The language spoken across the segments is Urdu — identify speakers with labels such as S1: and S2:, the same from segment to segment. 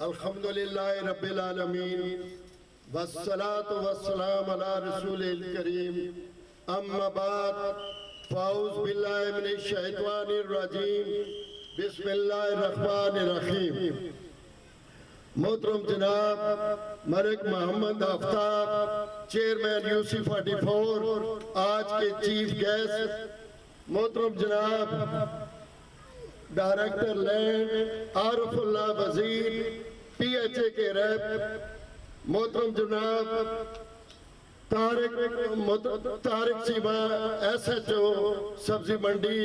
S1: الحمدللہ رب العالمین والصلاة والسلام علی رسول الکریم اما بعد فاعوذ باللہ من الشیطان الرجیم بسم اللہ الرحمن الرحیم محترم جناب ملک محمد آفتاب چیئرمین یوسی 44 آج کے چیف گیسٹ محترم جناب ڈائریکٹر لینڈ عارف اللہ وزیر پی ایچ اے کے ریپ محترم جناب طارق سیما ایس ایچ او سبزی منڈی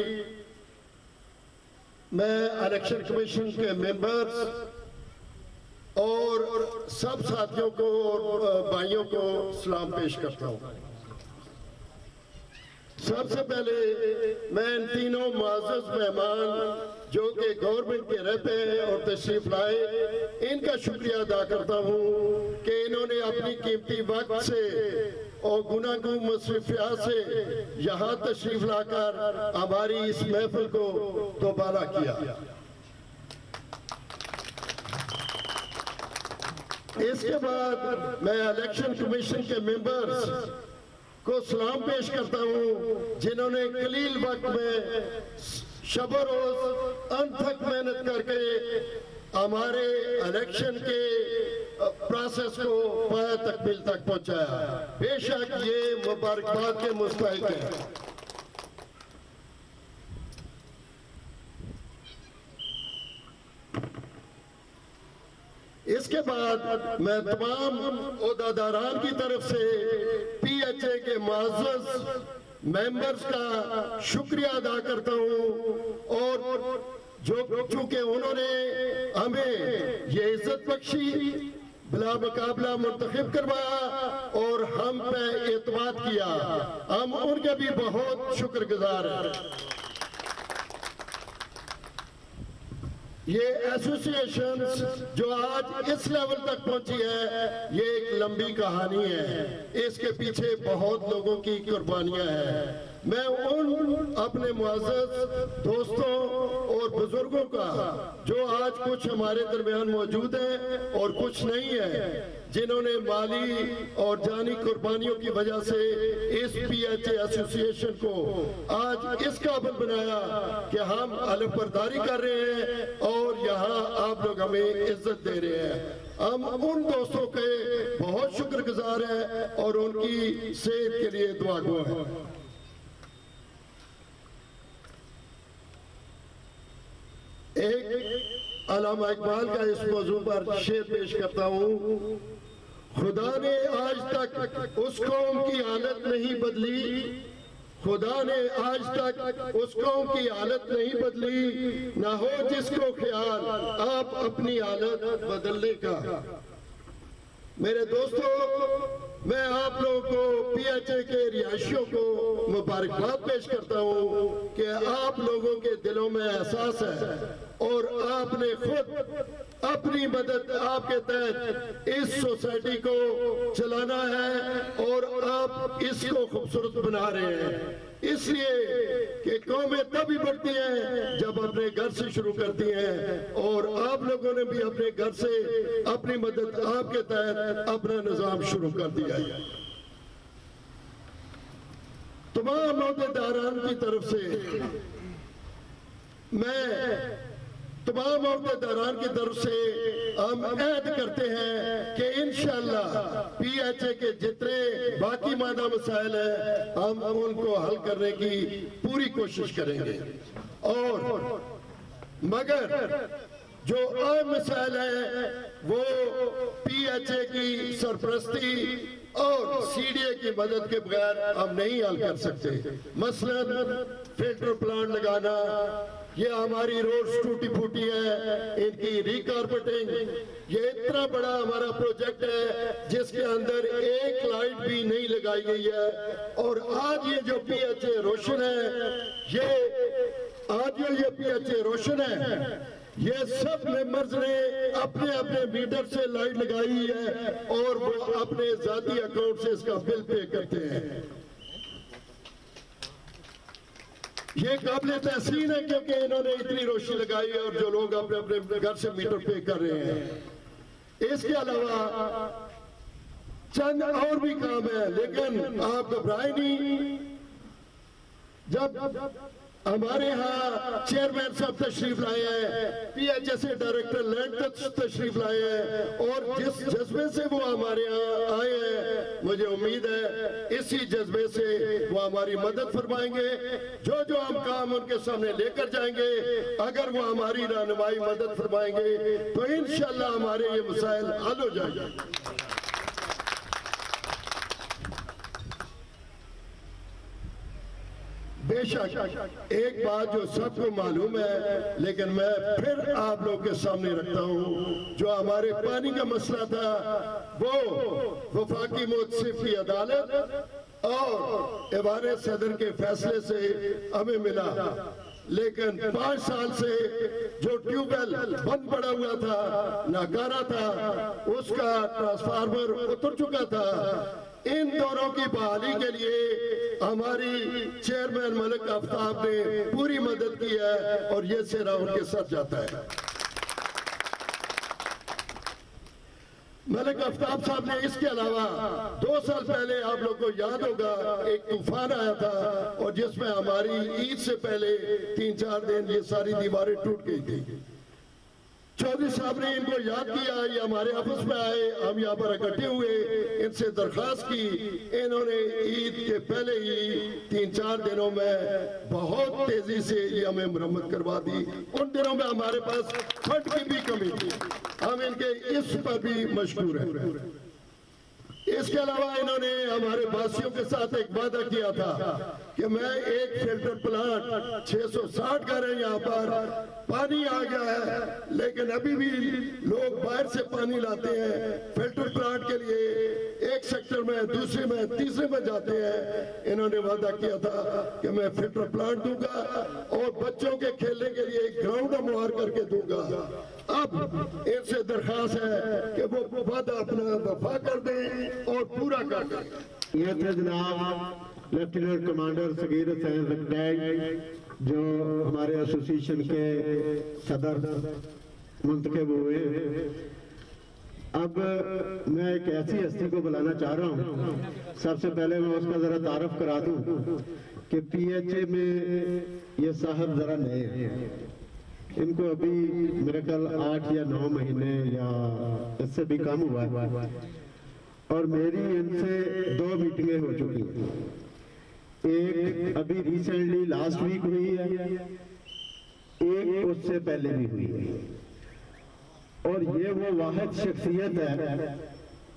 S1: میں الیکشن کمیشن کے ممبرز اور سب ساتھیوں کو اور بھائیوں کو سلام پیش کرتا ہوں۔ سب سے پہلے میں ان تینوں معزز مہمان جو کہ گورنمنٹ کے رہتے ہیں اور تشریف لائے ان کا شکریہ ادا کرتا ہوں کہ انہوں نے اپنی قیمتی وقت سے اور گناہ مصروفیات سے یہاں تشریف لا کر ہماری اس محفل کو دوبارہ کیا۔ اس کے بعد میں الیکشن کمیشن کے ممبرز کو سلام پیش کرتا ہوں جنہوں نے قلیل وقت میں شب و روز انتھک محنت کر کے ہمارے الیکشن کے پروسیس کو پایہ تکمیل تک پہنچایا۔ بے شک یہ مبارکباد کے مستحق ہے۔ اس کے بعد میں تمام عہدیداران کی طرف سے پی ایچ اے کے معزز ممبرز کا شکریہ ادا کرتا ہوں اور چونکہ انہوں نے ہمیں یہ عزت بخشی بلا مقابلہ منتخب کروایا اور ہم پہ اعتماد کیا، ہم ان کے بھی بہت شکر گزار ہیں۔ یہ ایسوسیشنز جو آج اس لیول تک پہنچی ہے یہ ایک لمبی کہانی ہے، اس کے پیچھے بہت لوگوں کی قربانیاں ہیں۔ میں ان اپنے معزز دوستوں اور بزرگوں کا جو آج کچھ ہمارے درمیان موجود ہیں اور کچھ نہیں ہیں جنہوں نے مالی اور جانی قربانیوں کی وجہ سے اس پی ایچ اے ایسوسیشن کو آج اس قابل بنایا کہ ہم علم برداری کر رہے ہیں اور یہاں آپ لوگ ہمیں عزت دے رہے ہیں۔ ہم ان دوستوں کے بہت شکر گزار ہیں اور ان کی صحت کے لیے دعا گو ہیں۔ ایک علامہ اقبال کا اس موضوع پر شعر پیش کرتا ہوں۔ خدا نے آج تک اس قوم کی حالت نہیں بدلی، خدا نے آج تک اس قوم کی حالت نہیں بدلی، نہ ہو جس کو خیال آپ اپنی حالت بدلنے کا۔ میرے دوستو، میں آپ لوگوں کو پی ایچ اے کے رہائشیوں کو مبارکباد پیش کرتا ہوں کہ آپ لوگوں کے دلوں میں احساس ہے اور آپ نے خود اپنی مدد آپ کے تحت اس سوسائٹی کو چلانا ہے اور آپ اس کو خوبصورت بنا رہے ہیں، اس لیے کہ قومیں تبھی بڑھتی ہیں جب اپنے گھر سے شروع کرتی ہیں اور آپ لوگوں نے بھی اپنے گھر سے اپنی مدد آپ کے تحت اپنا نظام شروع کر دیا ہے۔ تمام عہدیداران کی طرف سے ہم عہد کرتے ہیں کہ انشاءاللہ پی ایچ اے کے جتنے باقی مادہ مسائل ہیں ہم ان کو حل کرنے کی پوری کوشش کریں گے، اور مگر جو اہم مسائل ہیں وہ پی ایچ اے کی سرپرستی اور سی ڈی اے کی مدد کے بغیر ہم نہیں حل کر سکتے۔ مثلا فلٹر پلانٹ لگانا، یہ ہماری روڈز ٹوٹی پھوٹی ہے، ان کی ری کارپیٹنگ، یہ اتنا بڑا ہمارا پروجیکٹ ہے جس کے اندر ایک لائٹ بھی نہیں لگائی گئی ہے، اور آج یہ جو پی ایچ اے روشن ہے، یہ پی ایچ اے روشن ہے، یہ سب ممبرز نے اپنے اپنے میٹر سے لائٹ لگائی ہے اور وہ اپنے ذاتی اکاؤنٹ سے اس کا بل پے کرتے ہیں۔ یہ قابل تحسین ہے کیونکہ انہوں نے اتنی روشنی لگائی ہے اور جو لوگ اپنے اپنے گھر سے میٹر پے کر رہے ہیں۔ اس کے علاوہ چند اور بھی کام ہیں، لیکن آپ گھبرائیں نہیں. جب ہمارے ہاں چیئرمین صاحب تشریف لائے ہیں، P H S director land تشریف لائے ہیں، اور جس جذبے سے وہ ہمارے ہاں آئے ہیں، مجھے امید ہے اسی جذبے سے وہ ہماری مدد فرمائیں گے. جو جو ہم کام ان کے سامنے لے کر جائیں گے، اگر وہ ہماری رہنمائی مدد فرمائیں گے تو انشاءاللہ ہمارے یہ مسائل حل ہو جائیں گے. بے شک ایک بات جو سب کو معلوم ہے، لیکن میں پھر آپ لوگ کے سامنے رکھتا ہوں، جو ہمارے پانی کا مسئلہ تھا وہ وفاقی محتسب کی عدالت اور ایوان صدر کے فیصلے سے ہمیں ملا. لیکن 5 سال سے جو ٹیوب ویل بند پڑا ہوا تھا، ناکارہ تھا، اس کا ٹرانسفارمر اتر چکا تھا. ان دوروں کی بحالی کے لیے ہماری چیئرمین ملک آفتاب نے پوری مدد کی ہے، اور یہ سہرا ان کے ساتھ جاتا ہے. ملک آفتاب صاحب نے اس کے علاوہ 2 سال پہلے آپ لوگ کو یاد ہوگا ایک طوفان آیا تھا، اور جس میں ہماری عید سے پہلے 3-4 دن یہ ساری دیواریں ٹوٹ گئی تھی. چودھری صاحب نے ان کو یاد کیا، یہ ہمارے آفس میں آئے، ہم یہاں پر اکٹھے ہوئے، ان سے درخواست کی. انہوں نے عید کے پہلے ہی 3-4 دنوں میں بہت تیزی سے یہ ہمیں مرمت کروا دی. ان دنوں میں ہمارے پاس فنڈ کی بھی کمی تھی، ہم ان کے اس پر بھی مشکور ہیں. اس کے علاوہ انہوں نے ہمارے باسیوں کے ساتھ ایک وعدہ کیا تھا کہ میں ایک فلٹر پلانٹ 660 گھر ہیں یہاں پر، پانی آ گیا ہے لیکن ابھی بھی لوگ باہر سے پانی لاتے ہیں فلٹر پلانٹ کے لیے. ایک سیکٹر میں، دوسرے میں، تیسرے میں جاتے ہیں. انہوں نے وعدہ کیا تھا کہ میں فلٹر پلانٹ دوں گا اور بچوں کے کھیلنے کے لیے ایک گراؤنڈ ہموار کر کے دوں گا. اب ان سے درخواست ہے کہ وہ وعدہ اپنا وفا کر دیں اور پورا کر دیں.
S2: یہ تھے جناب لیفٹیننٹ کمانڈر صغیر حسین زکڈیگ، جو ہمارے ایسوسی ایشن کے صدر منتخب ہوئے. اب میں ایک ایسی ہستی کو بلانا چاہ رہا ہوں. سب سے پہلے میں اس کا ذرا تعارف کرا دوں کہ پی ایچ اے میں یہ صاحب ذرا نئے ہیں. ان کو ابھی میرے خیال 8 یا 9 مہینے یا اس سے بھی کم ہوا ہے، اور میری ان سے 2 میٹنگیں ہو چکی ہیں. ایک ابھی ریسنٹلی لاسٹ ویک ہوئی ہے، ایک اس سے پہلے بھی ہوئی ہے. اور یہ وہ واحد شخصیت ہے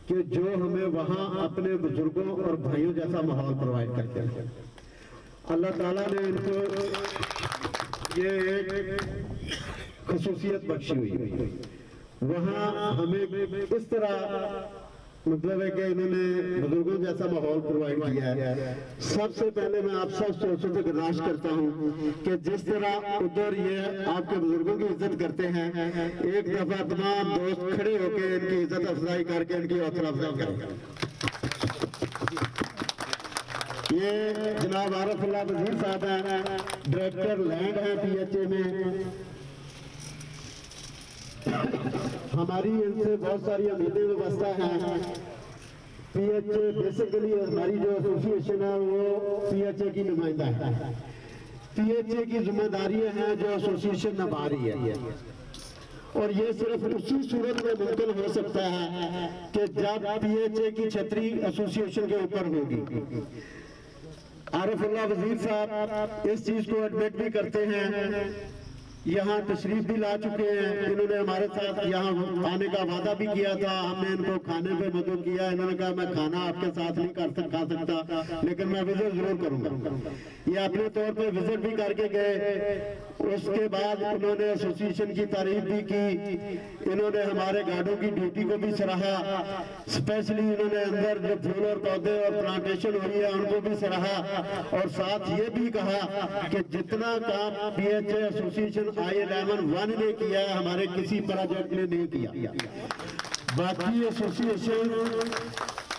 S2: کہ جو ہمیں وہاں اپنے بزرگوں اور بھائیوں جیسا ماحول پرووائڈ کرتے ہیں. اللہ تعالیٰ نے ان کو یہ ایک خصوصیت بخشی ہوئی. وہاں ہمیں اس طرح مطلب ہے کہ انہوں نے بزرگوں جیسا ماحول پرووائڈ کیا ہے. سب سے پہلے میں آپ سب سے گزارش کرتا ہوں کہ جس طرح ادھر یہ آپ کے بزرگوں کی عزت کرتے ہیں، ایک دفعہ تمام دوست کھڑے ہو کے ان کی عزت افزائی کر کے ان کی حوصلہ افزائی کریں. یہ جناب عارف اللہ وزیر صاحب ہیں، ڈائریکٹر لینڈ ہیں پی ایچ اے میں. ہماری ان سے بہت ساری امیدیں وابستہ ہیں. پی ایچ اے بیسیکلی ہماری جو ایسوسی ایشن ہے وہ پی ایچ اے کی نمائندہ ہے. پی ایچ اے کی ذمہ داریاں ہیں جو ایسوسی ایشن نبھا رہی ہے، اور یہ صرف اسی صورت میں ممکن ہو سکتا ہے کہ جب پی ایچ اے کی چھتری ایسوسی ایشن کے اوپر ہوگی. عارف اللہ وزیر صاحب اس چیز کو ایڈمٹ بھی کرتے ہیں، یہاں تشریف بھی لا چکے ہیں. انہوں نے ہمارے ساتھ یہاں آنے کا وعدہ بھی کیا تھا، ہم نے ان کو کھانے پہ مدد کیا. انہوں نے کہا میں کھانا آپ کے ساتھ نہیں کھا سکتا لیکن میں وزٹ ضرور کروں گا. یہ اپنے طور پہ وزٹ بھی کر کے گئے. اس کے بعد انہوں نے ایسوسی ایشن کی تعریف بھی کی. انہوں نے ہمارے گارڈوں کی ڈیوٹی کو بھی سراہا. اسپیشلی انہوں نے اندر جو پھول اور پودے اور پلانٹیشن ہوئی ہے ان کو بھی سراہا، اور ساتھ یہ بھی کہا کہ جتنا کام پی ایچ اے ایسوسی ایشن I-11 نے کیا ہے ہمارے کسی پروجیکٹ نے نہیں کیا. باقی ایسوسی ایشن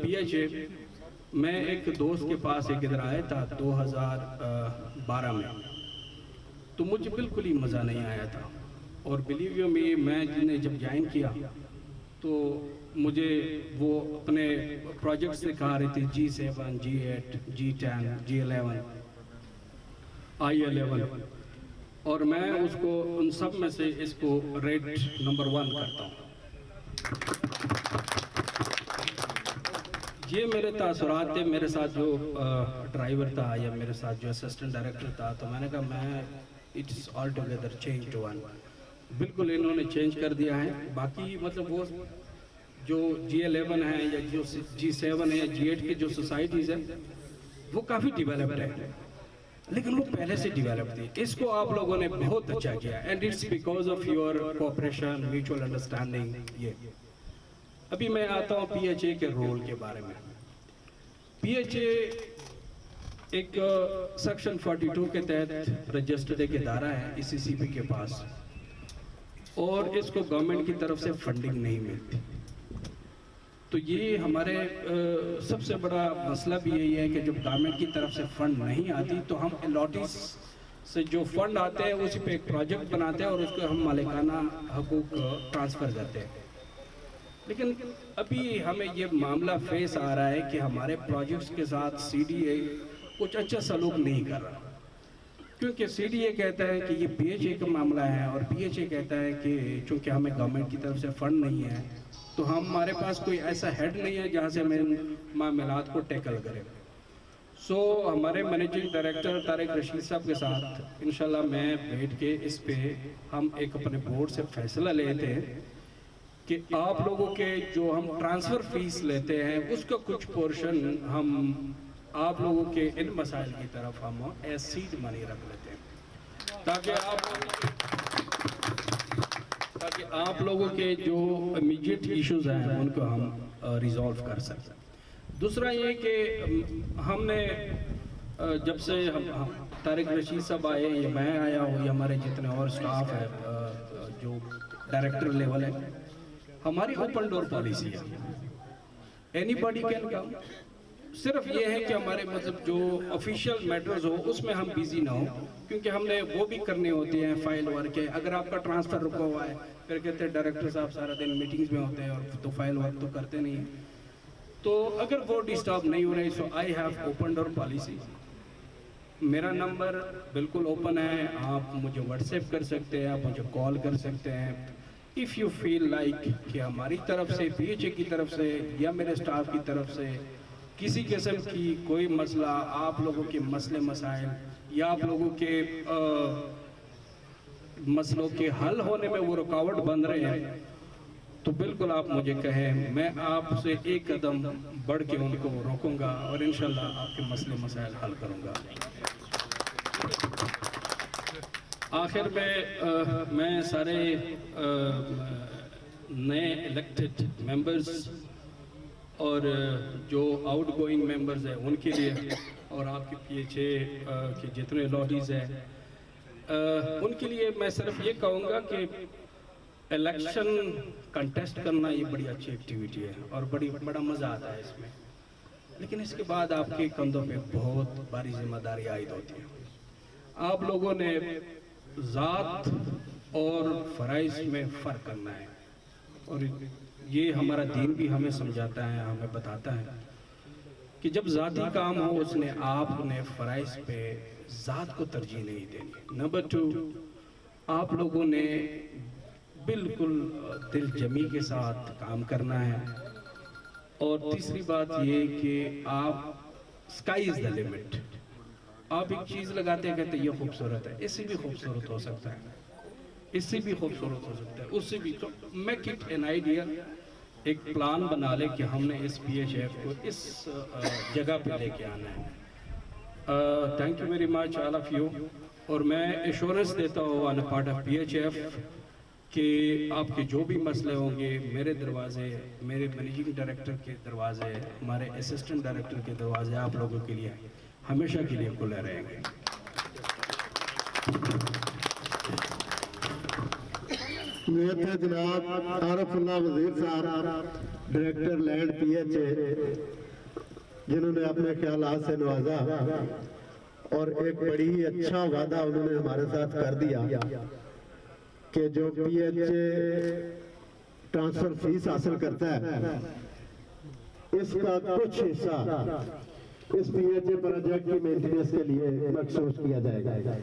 S3: PHA میں ایک دوست کے پاس ایک ادھر آیا تھا 2012 میں، تو مجھے بالکل ہی مزہ نہیں آیا تھا، اور بلیو یو می میں نے جب جوائن کیا تو مجھے وہ اپنے پروجیکٹس دکھا رہے تھے G7 G8 G10 G11 I11، اور میں اس کو ان سب میں سے اس کو ریٹ نمبر 1 کرتا ہوں۔ یہ میرے تاثرات تھے، میرے ساتھ جو ڈرائیور تھا یا میرے ساتھ جو اسسٹنٹ ڈائریکٹر تھا، تو میں نے کہا میں it's altogether change one, بالکل انہوں نے چینج کر دیا ہے۔ باقی مطلب وہ جو G11 ہے یا جو G7 ہے یا G8 کی جو سوسائٹیز ہیں وہ کافی ڈیولپڈ ہے، لیکن وہ پہلے سے ڈیولپ تھی۔ اس کو آپ لوگوں نے بہت اچھا کیا، and it's because of your cooperation, mutual understanding. یہ ابھی میں آتا ہوں پی ایچ اے کے رول کے بارے میں۔ پی ایچ اے ایک سیکشن 42 کے تحت رجسٹرڈ ایک ادارہ ہے ECCP کے پاس، اور اس کو گورنمنٹ کی طرف سے فنڈنگ نہیں ملتی۔ تو یہ ہمارے سب سے بڑا مسئلہ بھی یہی ہے کہ جب گورنمنٹ کی طرف سے فنڈ نہیں آتی تو ہم الاٹیز سے جو فنڈ آتے ہیں اسی پہ ایک پروجیکٹ بناتے ہیں اور اس کو ہم مالکانہ حقوق ٹرانسفر کرتے ہیں۔ لیکن ابھی ہمیں یہ معاملہ فیس آ رہا ہے کہ ہمارے پروجیکٹس کے ساتھ CDA کچھ اچھا سلوک نہیں کر رہا، کیونکہ CDA کہتا ہے کہ یہ پی ایچ اے کا معاملہ ہے، اور پی ایچ اے کہتا ہے کہ چونکہ ہمیں گورنمنٹ کی طرف سے فنڈ نہیں ہے تو ہمارے پاس کوئی ایسا ہیڈ نہیں ہے جہاں سے ہمیں معاملات کو ٹیکل کرے۔ سو ہمارے مینیجنگ ڈائریکٹر طارق رشید صاحب کے ساتھ انشاءاللہ میں بیٹھ کے اس پہ ہم ایک اپنے بورڈ سے فیصلہ لیتے ہیں کہ آپ لوگوں کے جو ہم ٹرانسفر فیس لیتے ہیں اس کا کچھ پورشن ہم آپ لوگوں کے ان مسائل کی طرف ہم ایز سیڈ منی رکھ لیتے ہیں، تاکہ آپ لوگوں کے جو امیجیٹ ایشوز ہیں ان کو ہم ریزالو کر سکیں۔ دوسرا یہ کہ ہم نے جب سے طارق رشید صاحب آئے یا میں آیا ہوں یا ہمارے جتنے اور سٹاف ہے جو ڈائریکٹر لیول ہے، ہماری اوپن ڈور پالیسی ہے، اینی باڈی کین کم۔ صرف یہ ہے کہ ہمارے مطلب جو آفیشیل میٹرز ہو اس میں ہم بیزی نہ ہوں، کیونکہ ہم نے وہ بھی کرنے ہوتے ہیں فائل ورک ہے۔ اگر آپ کا ٹرانسفر رکا ہوا ہے پھر کہتے ہیں ڈائریکٹر صاحب سارا دن میٹنگز میں ہوتے ہیں اور تو فائل ورک تو کرتے نہیں ہیں، تو اگر وہ ڈسٹرب نہیں ہو رہے، so I have open door policy. میرا نمبر بالکل اوپن ہے، آپ مجھے واٹس ایپ کر سکتے ہیں، آپ مجھے کال کر سکتے ہیں۔ اف یو فیل لائک کہ ہماری طرف سے پی ایچ اے کی طرف سے یا میرے سٹاف کی طرف سے کسی قسم کی کوئی مسئلہ، آپ لوگوں کے مسئلے مسائل یا آپ لوگوں کے مسئلوں کے حل ہونے میں وہ رکاوٹ بن رہے ہیں، تو بالکل آپ مجھے کہیں، میں آپ سے ایک قدم بڑھ کے ان کو روکوں گا اور انشاءاللہ آپ کے مسئلے مسائل حل کروں گا۔ آخر میں سارے نئے الیکٹڈ ممبرز اور جو آؤٹ گوئنگ ممبرز ہیں ان کے لیے، اور آپ کے پی ایچ اے کے جتنے الاٹیز ہیں ان کے لیے میں صرف یہ کہوں گا کہ الیکشن کنٹیسٹ کرنا یہ بڑی اچھی ایکٹیویٹی ہے اور بڑا مزہ آتا ہے اس میں، لیکن اس کے بعد آپ کے کندھوں پہ بہت باری ذمہ داری عائد ہوتی ہے۔ آپ لوگوں نے ذات اور فرائض میں فرق کرنا ہے، اور یہ ہمارا دین بھی ہمیں سمجھاتا ہے، ہمیں بتاتا ہے کہ جب ذاتی کام ہو اس نے آپ نے فرائض پہ ذات کو ترجیح نہیں دینی۔ نمبر 2، آپ لوگوں نے بالکل دل جمی کے ساتھ کام کرنا ہے، اور تیسری بات یہ کہ آپ اسکائی از دا لمٹ، آپ ایک چیز لگاتے ہیں کہتے ہیں یہ خوبصورت ہے، اس سے بھی خوبصورت ہو سکتا ہے، اس سے بھی خوبصورت ہو سکتا ہے، اس سے بھی، تو میک اٹ این آئیڈیا، ایک پلان بنا لے کہ ہم نے اس پی ایچ ایف کو اس جگہ پہ لے کے آنا ہے۔ Thank you very much all of you, اور میں ایشورنس دیتا ہوں on a part of P H F کہ آپ کے جو بھی مسئلے ہوں گے، میرے دروازے، میرے مینیجنگ ڈائریکٹر کے دروازے، ہمارے اسسٹنٹ ڈائریکٹر کے دروازے آپ لوگوں کے لیے ہمیشہ کے لیے کھلے رہیں گے۔
S2: میرے تھے جناب عارف اللہ وزیر صاحب، director land P H A, جنہوں نے اپنے خیالات سے نوازا اور ایک بڑی ہی اچھا وعدہ انہوں نے ہمارے ساتھ کر دیا کہ جو P H A transfer fee حاصل کرتا ہے اس کا کچھ حصہ اس پی ایچ اے پروجیکٹ کی مینٹیننس کے لیے مخصوص کیا جائے گا.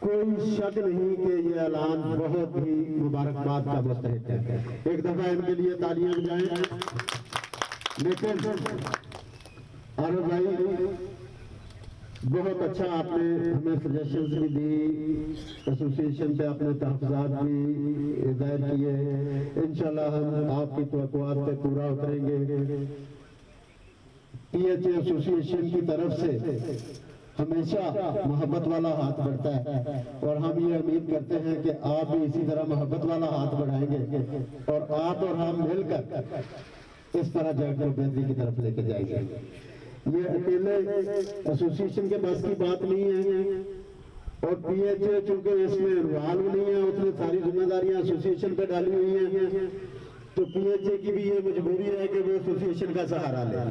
S2: کوئی شک نہیں کہ یہ اعلان بہت ہی مبارکباد کا مستحق ہے. ایک دفعہ ان کے لیے تالیاں بجائیں. لیکن عارف بھائی بہت اچھا آپ نے ہمیں سجیشنز بھی دی, ایسوسیشن پہ اپنے تحفظات بھی ظاہر کیے. انشاءاللہ ہم آپ کی توقعات پہ پورا اتریں گے. پی ایچ اے ایسوسیشن کی طرف سے ہمیشہ محبت والا ہاتھ بڑھتا ہے اور ہم یہ امید کرتے ہیں کہ آپ بھی اسی طرح محبت والا ہاتھ بڑھائیں گے اور آپ اور ہم مل کر اس پروجیکٹ کو بہتری کی طرف لے کے جائیں گے. یہ اکیلے ایسوسیشن کے بس کی بات نہیں ہے اور پی ایچ اے چونکہ اس میں انوالو نہیں ہے, اس نے ساری ذمہ داریاں ایسوسیشن پہ ڈالی ہوئی ہیں, تو پی ایچ اے کی بھی یہ مجبوری ہے کہ وہ ایسوسیشن کا سہارا لے.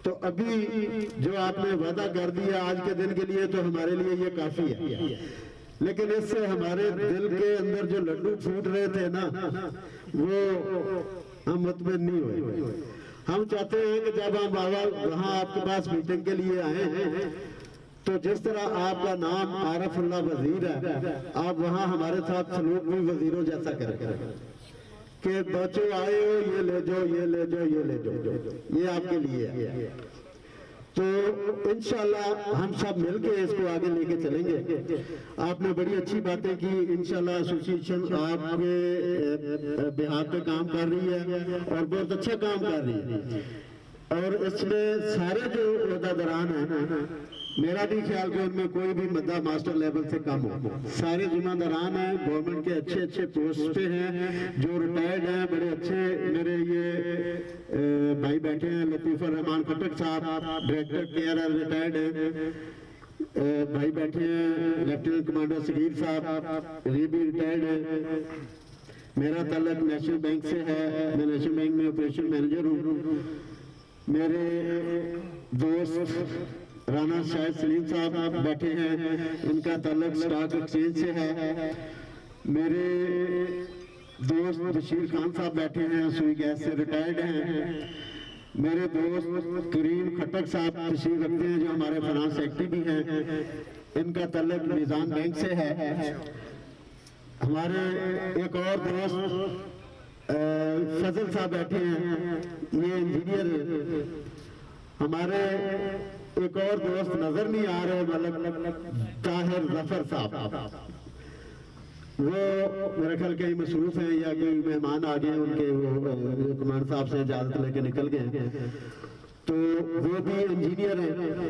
S2: تو ابھی جو آپ نے وعدہ کر دیا آج کے دن کے لیے تو ہمارے لیے یہ کافی ہے, لیکن اس سے ہمارے دل کے اندر جو لڈو پھوٹ رہے تھے نا وہ ہم مطمئن نہیں ہوئے. ہم چاہتے ہیں کہ جب ہم وہاں آپ کے پاس میٹنگ کے لیے آئے ہیں تو جس طرح آپ کا نام عارف اللہ وزیر ہے, آپ وہاں ہمارے ساتھ سلوک بھی وزیروں جیسا کریں کہ بچوں آئے ہو یہ لے جاؤ یہ لے جاؤ یہ لے جاؤ, یہ آپ کے لیے ہے. تو انشاءاللہ ہم سب مل کے اس کو آگے لے کے چلیں گے. آپ نے بڑی اچھی باتیں کی. انشاءاللہ ایسوسیشن آپ کے بہات پہ کام کر رہی ہے اور بہت اچھا کام کر رہی ہے, اور اس میں سارے جو عہدیداران ہیں میرا بھی خیال کہ ان میں کوئی بھی مدہ ماسٹر لیول سے کم ہو. سارے ذمہ داران ہیں, گورنمنٹ کے اچھے اچھے پوسٹ پہ ہیں, جو ریٹائرڈ ہیں بڑے اچھے. میرے یہ بھائی بیٹھے ہیں لطیف الرحمان کھٹک صاحب, ڈائریکٹر KRL ریٹائرڈ ہیں. بھائی بیٹھے ہیں لیفٹیننٹ کمانڈر صغیر صاحب, یہ بھی ریٹائرڈ ہیں. میرا تعلق نیشنل بینک سے ہے, میں نیشنل بینک میں آپریشن مینیجر ہوں. میرے دوست رانا شاہد سلیم صاحب بیٹھے ہیں, ان کا تعلق سٹاک ایکسچینج سے ہے. میرے دوست بشیر خان صاحب بیٹھے ہیں, سوئی گیس سے ریٹائرڈ ہیں. میرے دوست کریم کھٹک صاحب تشریف رکھتے ہیں جو ہمارے فنانس سیکرٹری بھی ہیں, ان کا تعلق میزان بینک سے ہے. ہمارے ایک اور دوست فضل صاحب بیٹھے ہیں, یہ انجینئر. ہمارے ایک اور دوست نظر نہیں آ رہے ملک طاہر ظفر صاحب, وہ میرے خیال کہیں مصروف ہیں یا کوئی مہمان آ گئے ان کے, وہ کمان صاحب سے اجازت لے کے نکل گئے, تو وہ بھی انجینئر ہیں.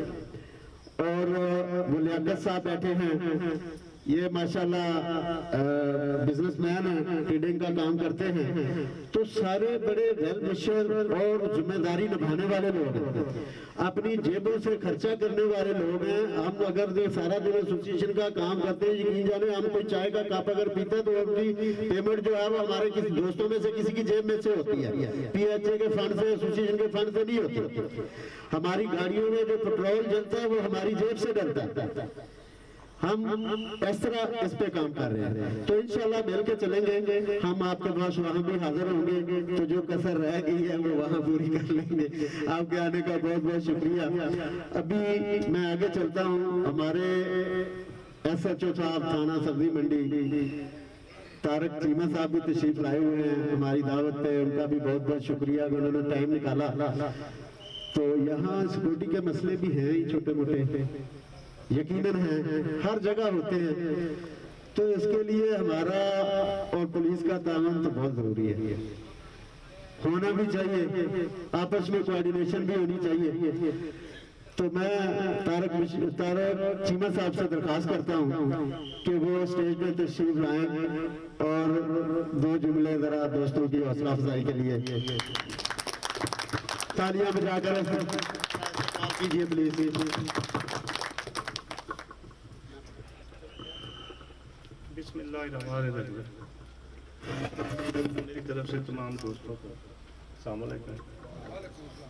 S2: اور وہ لیاقت صاحب بیٹھے ہیں, یہ ماشاءاللہ بزنس مین ہیں, ٹریڈنگ کا کام کرتے ہیں. تو سارے بڑے ویل وشر اور ذمہ داری نبھانے والے لوگ ہیں, اپنی جیبوں سے خرچہ کرنے والے لوگ ہیں. ہم اگر سارا دن ایسوسیشن کا کام کرتے ہیں, یقین جانے ہم کوئی چائے کا کپ اگر پیتے ہیں تو اپنی پیمنٹ جو ہے وہ ہمارے کسی دوستوں میں سے کسی کی جیب میں سے ہوتی ہے, پی ایچ اے کے فنڈ سے, ایسوسیشن کے فنڈ سے نہیں ہوتی. ہماری گاڑیوں میں جو پیٹرول جلتا ہے وہ ہماری جیب سے ڈلتا ہے. ہم اس طرح اس پہ کام کر رہے ہیں. تو انشاءاللہ مل کے چلیں گے. ہم آپ کے پاس وہاں بھی حاضر ہوں گے, تو جو کسر رہ گئی ہے وہ وہاں پوری کر لیں گے. آپ کے آنے کا بہت بہت شکریہ. ابھی میں آگے چلتا ہوں. ہمارے SHO صاحب تھانہ سبزی منڈی طارق چیمہ صاحب بھی تشریف لائے ہوئے ہیں ہماری دعوت پہ. ان کا بھی بہت بہت شکریہ کہ انہوں نے ٹائم نکالا. تو یہاں سیکورٹی کے مسئلے بھی ہیں چھوٹے موٹے, یقیناً ہیں, ہر جگہ ہوتے ہیں. تو اس کے لیے ہمارا اور پولیس کا تعاون تو بہت ضروری ہے, ہونا بھی چاہیے, آپس میں کوآرڈینیشن بھی ہونی چاہیے. تو میں طارق چیمہ صاحب سے درخواست کرتا ہوں کہ وہ اسٹیج پہ تشریف لائیں اور 2 جملے ذرا دوستوں کی حوصلہ افزائی کے لیے تالیاں بجا کر کیجیے پلیز.
S4: بسم اللہ الرحمن الرحیم. میری طرف سے تمام دوستوں کو السلام علیکم.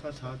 S4: 7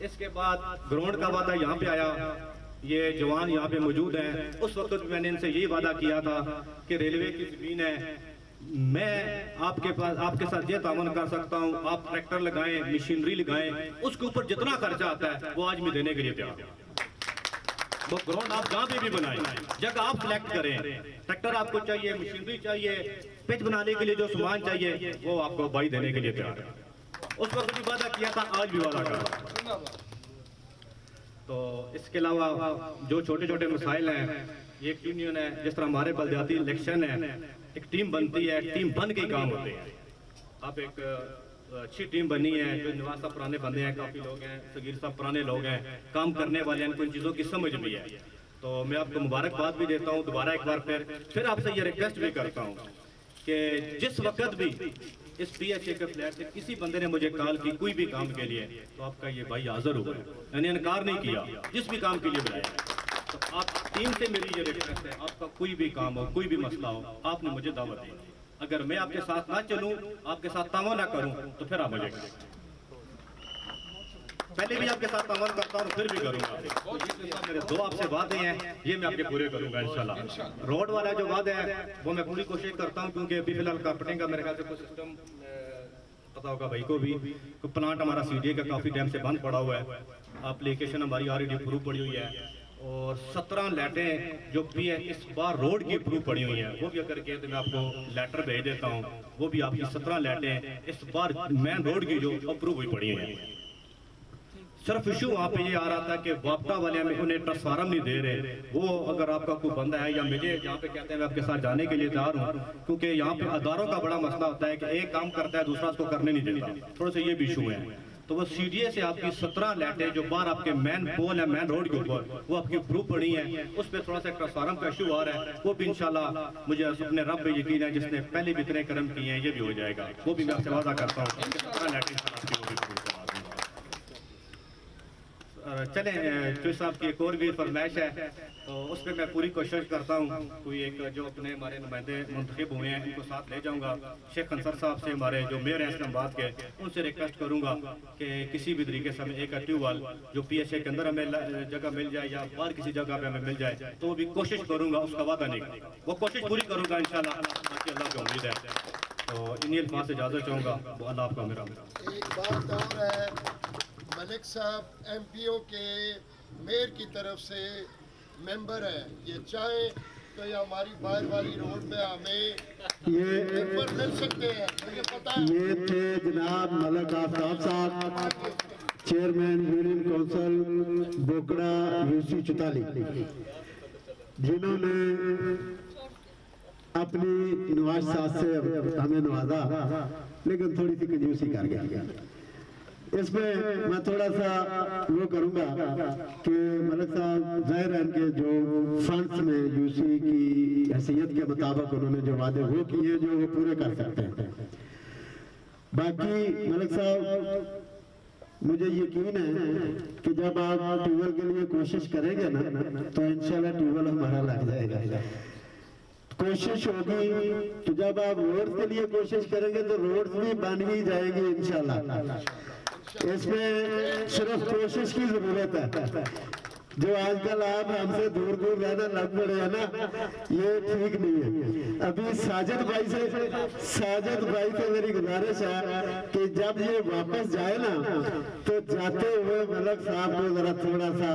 S5: اس کے بعد گراؤنڈ کا وعدہ یہاں پہ آیا، یہ جوان یہاں پہ موجود ہیں، اس وقت میں نے ان سے یہی وعدہ کیا تھا کہ ریلوے کی زمین ہے، میں آپ کے ساتھ یہ تعاون کر سکتا ہوں، آپ ٹریکٹر لگائیں، مشینری لگائیں، اس کے اوپر جتنا خرچہ آتا ہے وہ آج میں دینے کے لیے تیار ہوں۔ وہ گراؤنڈ آپ جہاں پہ بھی بنائیں، جگہ آپ سلیکٹ کریں، ٹریکٹر آپ کو چاہیے، مشینری چاہیے، پچ بنانے کے لیے جو سامان چاہیے وہ آپ کو بھائی دینے کے لیے تیار ہے۔ اس وقت بھی وعدہ کیا تھا، آج بھی وعدہ کر رہا ہوں۔ تو اس کے علاوہ جو چھوٹے چھوٹے مسائل ہیں، یہ ایک یونین ہے، جس طرح ہمارے بلدیاتی الیکشن ہے، ایک ٹیم بنتی ہے، ٹیم بن کے کام ہوتے ہیں۔ آپ ایک اچھی ٹیم بنی ہے، جو نواز صاحب پرانے بندے ہیں، کافی لوگ ہیں، صغیر صاحب پرانے لوگ ہیں، کام کرنے والے ہیں، ان چیزوں کی سمجھ بھی ہے۔ تو میں آپ کو مبارکباد بھی دیتا ہوں دوبارہ ایک بار پھر آپ سے یہ ریکویسٹ بھی کرتا ہوں کہ جس وقت بھی اس پی ایچ اے کے فلیٹ سے کسی بندے نے مجھے کال کی کوئی بھی کام کے لیے، تو آپ کا یہ بھائی حاضر ہو گئے، میں نے انکار نہیں کیا، جس بھی کام کے لیے بلایا۔ تو آپ ٹیم سے میری یہ ریکویسٹ ہے، آپ کا کوئی بھی کام ہو، کوئی بھی مسئلہ ہو، آپ نے مجھے دعوت دی، اگر میں آپ کے ساتھ نہ چلوں، آپ کے ساتھ تعاون نہ کروں تو پھر آپ مجھے کریں۔ پہلے بھی آپ کے ساتھ تعاون کرتا ہوں، پھر بھی کروں گا۔ میرے دو آپ سے وعدے ہیں، یہ میں آپ کے پورے کروں گا انشاءاللہ۔ روڈ والا جو وعدہ ہے وہ میں پوری کوشش کرتا ہوں، کیونکہ ابھی فی الحال کارپیٹنگ کا میرے خیال سے کوئی سسٹم پتا ہوگا بھائی کو بھی، پلانٹ ہمارا سی ڈی اے کا کافی ٹائم سے بند پڑا ہوا ہے، اپلیکیشن ہماری آلریڈی اپروو پڑی ہوئی ہے، اور 17 لیٹیں جو بھی ہے اس بار روڈ کی اپروو پڑی ہوئی ہیں، وہ بھی اگر کہتے میں آپ کو لیٹر بھیج دیتا ہوں، وہ بھی آپ کی 17 لیٹیں اس بار مین روڈ کی جو اپروو ہوئی پڑی ہوئی ہیں۔ صرف ایشو وہاں پہ یہ آ رہا تھا کہ وابطہ والے ہمیں انہیں ٹرانسفارم نہیں دے رہے، وہ اگر آپ کا کوئی بندہ ہے یا مجھے یہاں پہ کہتے ہیں میں آپ کے ساتھ جانے کے لیے تیار ہوں، کیونکہ یہاں پہ اداروں کا بڑا مسئلہ ہوتا ہے کہ ایک کام کرتا ہے دوسرا اس کو کرنے نہیں دیتا، تھوڑے سے یہ بھی ایشو ہے۔ تو وہ سی ڈی اے سے آپ کی 17 لیٹیں جو باہر آپ کے مین پول ہے مین روڈ کے اوپر، وہ آپ کی اپروو پڑی ہیں، اس پہ تھوڑا سا ٹرانسفارم کا ایشو آ رہا ہے، وہ بھی انشاءاللہ مجھے اپنے رب پہ یقین ہے جس نے پہلے بھی اتنے کرم کیے ہیں، یہ بھی ہو جائے گا، وہ بھی میں آپ سے وعدہ کرتا ہوں کہ 17 لیٹیں آپ کی وہ بھی اپروو کروا دوں گا۔ چلیں چوئی صاحب کی ایک اور بھی فرمائش ہے، تو اس پہ میں پوری کوشش کرتا ہوں، کوئی ایک جو اپنے ہمارے نمائندے منتخب ہوئے ہیں ان کو ساتھ لے جاؤں گا، شیخ انصر صاحب سے ہمارے جو میئر ہیں اسلام آباد کے، ان سے ریکویسٹ کروں گا کہ کسی بھی طریقے سے ہمیں ایک ٹیوب ویل جو پی ایچ اے کے اندر ہمیں جگہ مل جائے یا باہر کسی جگہ پہ ہمیں مل جائے، تو وہ بھی کوشش کروں گا، اس کا وعدہ نہیں کروں گا، وہ کوشش پوری کروں گا انشاءاللہ، باقی اللہ کو امید ہے۔ تو انہی الفاظ سے اجازت چاہوں گا، اللہ آپ کا میرا
S1: ایک بات اور ہے، ملک صاحب ایم پی او کے میئر کی طرف سے ممبر ہیں، یہ چاہیں تو یہ ہماری باہر والی روڈ پہ ہمیں ممبر مل سکتے ہیں، مجھے پتا ہے۔
S2: یہ تھے جناب ملک آفتاب صاحب، چیئرمین یونین کونسل بوکڑا یو سی چتالی، جنہوں نے اپنی نواز صاحب سے ہمیں نوازا، لیکن تھوڑی سی کنجوسی کر گیا۔ اس میں میں تھوڑا سا وہ کروں گا کہ ملک صاحب ظاہر ہے کہ جو فنڈز میں یو سی کی حیثیت کے مطابق انہوں نے جو وعدے وہ کیے جو وہ پورے کر سکتے ہیں۔ باقی ملک صاحب مجھے یقین ہے کہ جب آپ ٹیوبل کے لیے کوشش کریں گے نا تو انشاءاللہ ٹیوبل ہمارا لگ جائے گا، کوشش ہوگی، تو جب آپ روڈ کے لیے کوشش کریں گے تو روڈ بھی بن ہی جائیں گے انشاءاللہ۔ اس میں صرف کوشش کی ضرورت ہے، جو آج کل آپ ہم سے دور دور رہنا لگ پڑے ہیں نا، یہ ٹھیک نہیں ہے۔ ابھی ساجد بھائی سے میری گزارش ہے کہ جب یہ واپس جائے نا تو جاتے ہوئے ملک صاحب کو ذرا تھوڑا سا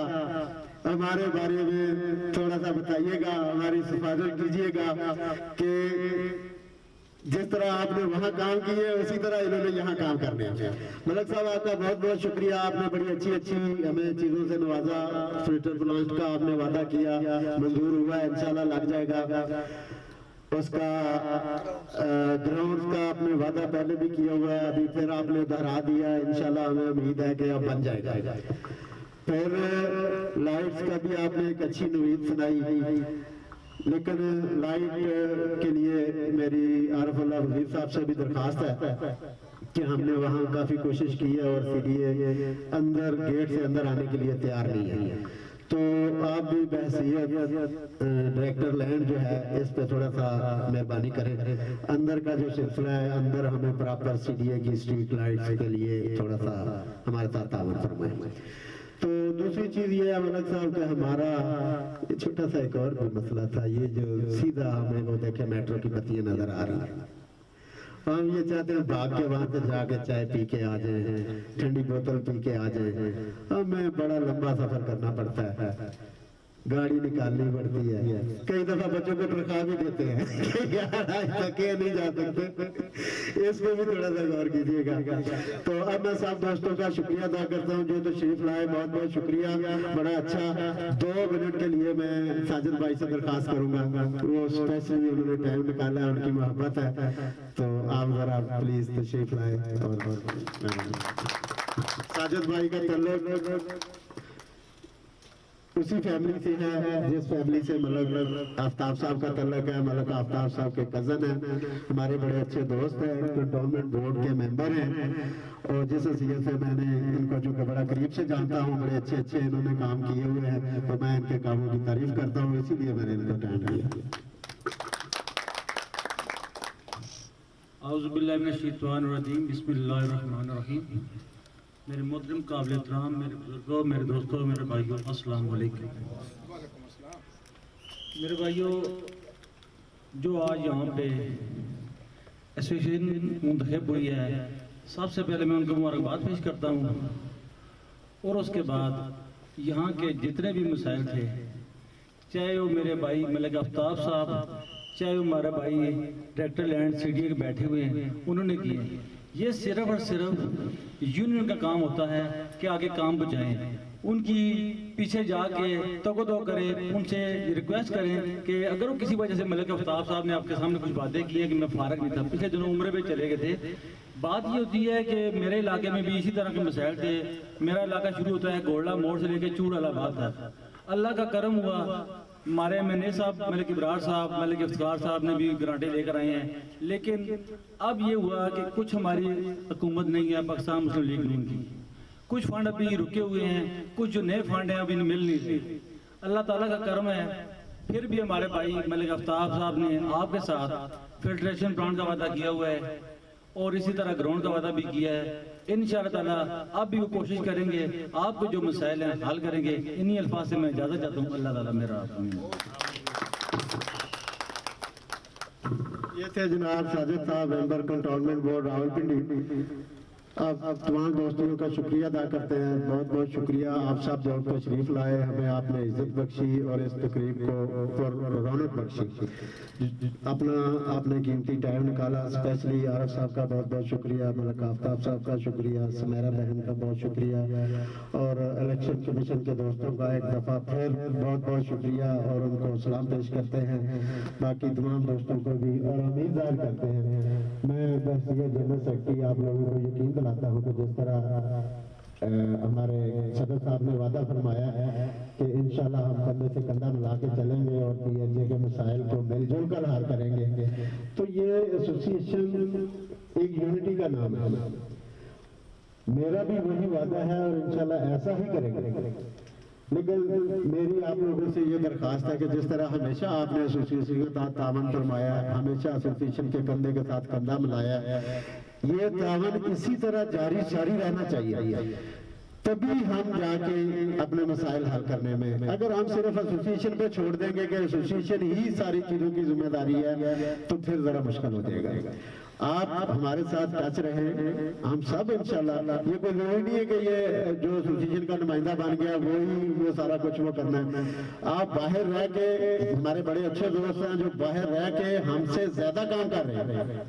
S2: ہمارے بارے میں تھوڑا سا بتائیے گا، ہماری حفاظت کیجیے گا کہ جس طرح آپ نے وہاں کام کیے اسی طرح انہوں نے یہاں کام کرنے ہیں۔ ملک صاحب آپ کا بہت بہت شکریہ، آپ نے بڑی اچھی ہمیں چیزوں سے نوازا، فلٹر پلانٹ کا آپ نے وعدہ کیا، منظور ہوا ہے، انشاءاللہ لگ جائے گا۔ اس کا گراؤنڈ کا آپ نے وعدہ پہلے بھی کیا ہوا ہے، ابھی پھر آپ نے دہرا دیا، انشاءاللہ ہمیں امید ہے کہ اب بن جائے گا۔ پھر لائٹس کا بھی آپ نے ایک اچھی نوید سنائی، لیکن لائٹ کے لیے میری عارف اللہ وزیر صاحب سے بھی درخواست ہے کہ ہم نے وہاں کافی کوشش کی ہے اور C D A another get سے اندر آنے کے لیے تیار نہیں ہے، تو آپ بھی بحثیت ڈائریکٹر لینڈ جو ہے اس پہ تھوڑا سا مہربانی کریں. اندر کا جو سلسلہ ہے اندر ہمیں پراپر CDA کی اسٹریٹ لائٹس کے لیے تھوڑا سا ہمارے ساتھ تعاون فرمائیں. تو دوسری چیز یہ ہے ملک صاحب کہ ہمارا چھوٹا سا ایک اور بھی مسئلہ تھا, یہ جو سیدھا ہمیں وہ دیکھیں میٹرو کی بتیاں نظر آ رہی ہیں, ہم یہ چاہتے ہیں بھاگ کے وہاں سے جا کے چائے پی کے آ جائیں, ٹھنڈی بوتل پی کے آ جائیں. ہمیں بڑا لمبا سفر کرنا پڑتا ہے, گاڑی نکالنی پڑتی ہے, کئی دفعہ بچوں کو تنخواہ بھی دیتے ہیں کہ یار آج تھکے نہیں جا سکتے, اس پہ بھی تھوڑا سا غور کیجیے گا. تو اب میں سب دوستوں کا شکریہ ادا کرتا ہوں جو تشریف لائے, بہت بہت شکریہ. بڑا اچھا 2 منٹ کے لیے میں ساجد بھائی سے درخواست کروں گا, وہ اسپیشلی انہوں نے ٹائم نکالا ہے, ان کی محبت ہے, تو آپ ذرا پلیز تشریف لائے. اور ساجد بھائی کا تعلق اسی فیملی سے ہے جس فیملی سے ملک آفتاب صاحب کا تعلق ہے. ملک آفتاب صاحب کے کزن ہیں, ہمارے بڑے اچھے دوست ہیں, کنٹونمنٹ بورڈ کے ممبر ہیں, اور جس حیثیت سے میں نے ان کو جو کہ بڑا قریب سے جانتا ہوں, بڑے اچھے انہوں نے کام کیے ہوئے ہیں, تو میں ان کے کاموں کی تعریف کرتا ہوں, اسی لیے میں نے ان کو ٹائم دیا.
S6: اعوذ باللہ من الشیطان الرجیم, بسم اللہ الرحمن الرحیم. میرے محترم قابل احترام میرے بزرگوں, میرے دوستوں, میرے بھائیوں, السلام علیکم. میرے بھائیوں, جو آج یہاں پہ ایسوسیشن منتخب ہوئی ہے, سب سے پہلے میں ان کو مبارکباد پیش کرتا ہوں, اور اس کے بعد یہاں کے جتنے بھی مسائل تھے, چاہے وہ میرے بھائی ملک آفتاب صاحب, چاہے وہ ہمارا بھائی ڈائریکٹر لینڈ CDA کے بیٹھے ہوئے ہیں, انہوں نے کیے. یہ صرف اور صرف یونین کا کام ہوتا ہے کہ آگے کام بچائیں, ان کی پیچھے جا کے توقع کریں, ان سے ریکویسٹ کریں کہ اگر وہ کسی وجہ سے ملک آفتاب صاحب نے آپ کے سامنے کچھ باتیں کی ہیں کہ میں فارغ نہیں تھا, پچھلے دنوں عمرے پہ چلے گئے تھے. بات یہ ہوتی ہے کہ میرے علاقے میں بھی اسی طرح کے مسائل تھے. میرا علاقہ شروع ہوتا ہے گولڈا موڑ سے لے کے چوڑ آباد تک. اللہ کا کرم ہوا, ہمارے MNA صاحب ملک ابرار صاحب, ملک افتخار صاحب نے بھی گرانٹیں لے کر آئے ہیں, لیکن اب یہ ہوا کہ کچھ ہماری حکومت نہیں ہے پاکستان مسلم لیگ نون کی, کچھ فنڈ ابھی رکے ہوئے ہیں, کچھ جو نئے فنڈ ہیں ابھی مل نہیں رہے. اللہ تعالیٰ کا کرم ہے, پھر بھی ہمارے بھائی ملک آفتاب صاحب نے آپ کے ساتھ فلٹریشن پلانٹ کا وعدہ کیا ہوا ہے, اور اسی طرح گراؤنڈ کا وعدہ بھی کیا ہے. انشاءاللہ تعالیٰ اب بھی وہ کوشش کریں گے, آپ کو جو مسائل ہیں حل کریں گے. انہی الفاظ سے میں اجازت چاہتا ہوں. اللہ تعالیٰ میرا
S2: یہ تھے جناب ساجد صاحب, ممبر کنٹونمنٹ بورڈ راولپنڈی. آپ تمام دوستوں کا شکریہ ادا کرتے ہیں, بہت بہت شکریہ. آپ سب جو تشریف لائے, ہمیں آپ نے عزت بخشی اور اس تقریب کو رونق بخشی. اپنا آپ نے قیمتی ٹائم نکالا, اسپیشلی عارف صاحب کا بہت بہت شکریہ, ملک آفتاب صاحب کا شکریہ, سمیرہ بہن کا بہت شکریہ, اور الیکشن کمیشن کے دوستوں کا ایک دفعہ پھر بہت بہت شکریہ, اور ان کو سلام پیش کرتے ہیں. باقی تمام دوستوں کو بھی اور امید ظاہر کرتے ہیں. میں بحثیت جنرل سیکرٹری آپ لوگوں کو یقین دلاتا ہوں کہ جس طرح ہمارے صدر صاحب نے وعدہ فرمایا ہے کہ انشاءاللہ ہم کندھے سے کندھا ملا کے چلیں گے اور PHA کے مسائل کو مل جل کر حل کریں گے. تو یہ ایسوسیشن ایک یونٹی کا نام ہے, میرا بھی وہی وعدہ ہے, اور انشاءاللہ ایسا ہی کریں گے. لیکن میری آپ لوگوں سے یہ درخواست ہے کہ جس طرح ہمیشہ آپ نے ایسوسیشن کے ساتھ تعاون فرمایا ہے, ہمیشہ ایسوسیشن کے کندھے کے ساتھ کندھا ملایا ہے, یہ تعاون اسی طرح جاری رہنا چاہیے. تبھی ہم جا کے اپنے مسائل حل کرنے میں, اگر ہم صرف ایسوسیشن پہ چھوڑ دیں گے کہ ایسوسیشن ہی ساری چیزوں کی ذمہ داری ہے, تو پھر ذرا مشکل ہو جائے گا. آپ ہمارے ساتھ ٹچ رہیں, ہم سب انشاءاللہ. یہ کوئی ضروری نہیں ہے کہ یہ جو ایسوسیشن کا نمائندہ بن گیا وہی وہ سارا کچھ وہ کرنا ہے. آپ باہر رہ کے, ہمارے بڑے اچھے دوست ہیں جو باہر رہ کے ہم سے زیادہ کام کر رہے ہیں.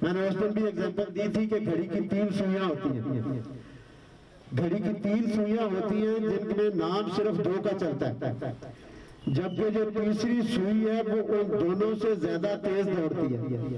S2: میں نے اس دن بھی ایگزامپل دی تھی کہ گھڑی کی 3 سوئیاں ہوتی ہیں, گھڑی کی 3 سوئیاں ہوتی ہیں جن میں نام صرف 2 کا چلتا ہے, جبکہ جو تیسری سوئی ہے وہ ان دونوں سے زیادہ تیز دوڑتی ہے.